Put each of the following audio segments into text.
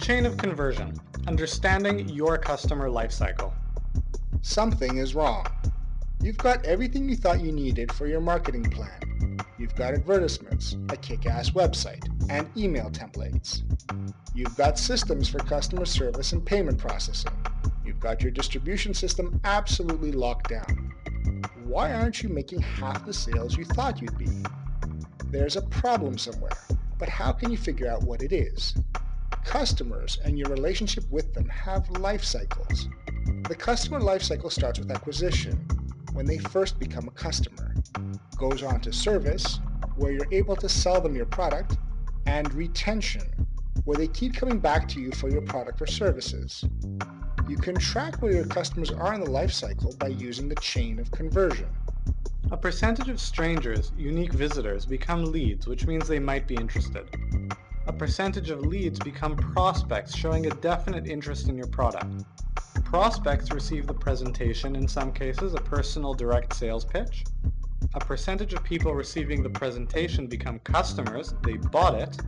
chain of conversion, understanding your customer lifecycle. Something is wrong. You've got everything you thought you needed for your marketing plan. You've got advertisements, a kick-ass website, and email templates. You've got systems for customer service and payment processing. You've got your distribution system absolutely locked down. Why aren't you making half the sales you thought you'd be? There's a problem somewhere, but how can you figure out what it is? Customers and your relationship with them have life cycles. The customer life cycle starts with acquisition, when they first become a customer, goes on to service, where you're able to sell them your product, and retention, where they keep coming back to you for your product or services. You can track where your customers are in the life cycle by using the chain of conversion. A percentage of strangers, unique visitors, become leads, which means they might be interested. A percentage of leads become prospects, showing a definite interest in your product. Prospects receive the presentation, in some cases a personal direct sales pitch. A percentage of people receiving the presentation become customers, they bought it.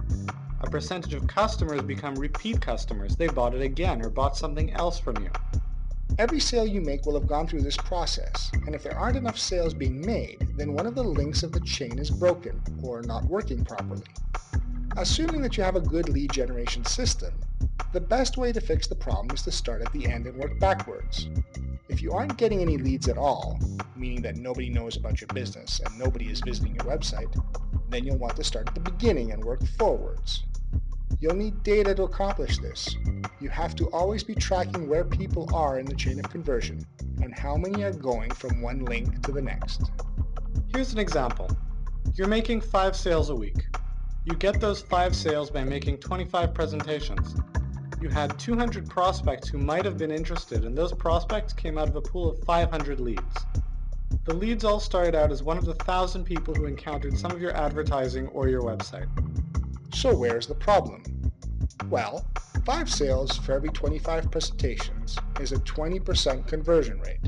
A percentage of customers become repeat customers, they bought it again or bought something else from you. Every sale you make will have gone through this process, and if there aren't enough sales being made, then one of the links of the chain is broken or not working properly. Assuming that you have a good lead generation system, the best way to fix the problem is to start at the end and work backwards. If you aren't getting any leads at all, meaning that nobody knows about your business and nobody is visiting your website, then you'll want to start at the beginning and work forwards. You'll need data to accomplish this. You have to always be tracking where people are in the chain of conversion and how many are going from one link to the next. Here's an example. You're making 5 sales a week. You get those 5 sales by making 25 presentations. You had 200 prospects who might have been interested, and those prospects came out of a pool of 500 leads. The leads all started out as one of the 1,000 people who encountered some of your advertising or your website. So where's the problem? Well, 5 sales for every 25 presentations is a 20% conversion rate.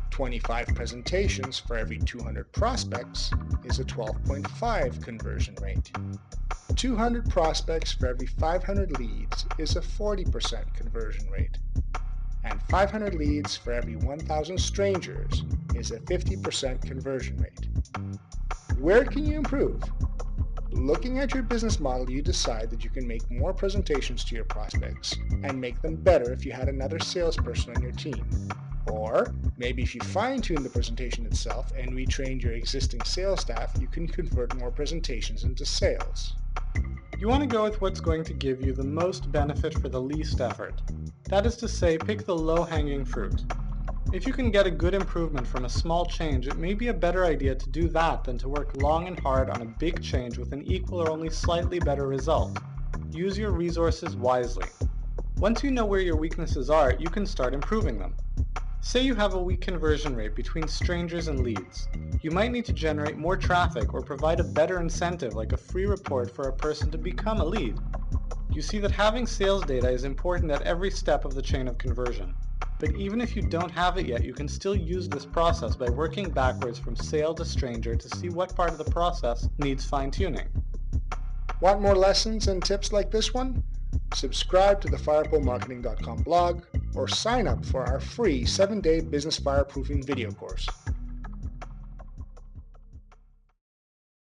25 presentations for every 200 prospects is a 12.5 conversion rate. 200 prospects for every 500 leads is a 40% conversion rate. And 500 leads for every 1,000 strangers is a 50% conversion rate. Where can you improve? Looking at your business model, you decide that you can make more presentations to your prospects and make them better if you had another salesperson on your team. Or maybe if you fine-tune the presentation itself and retrained your existing sales staff, you can convert more presentations into sales. You want to go with what's going to give you the most benefit for the least effort. That is to say, pick the low-hanging fruit. If you can get a good improvement from a small change, it may be a better idea to do that than to work long and hard on a big change with an equal or only slightly better result. Use your resources wisely. Once you know where your weaknesses are, you can start improving them. Say you have a weak conversion rate between strangers and leads. You might need to generate more traffic or provide a better incentive like a free report for a person to become a lead. You see that having sales data is important at every step of the chain of conversion. But even if you don't have it yet, you can still use this process by working backwards from sale to stranger to see what part of the process needs fine-tuning. Want more lessons and tips like this one? Subscribe to the firepolemarketing.com blog or sign up for our free 7-day business fireproofing video course.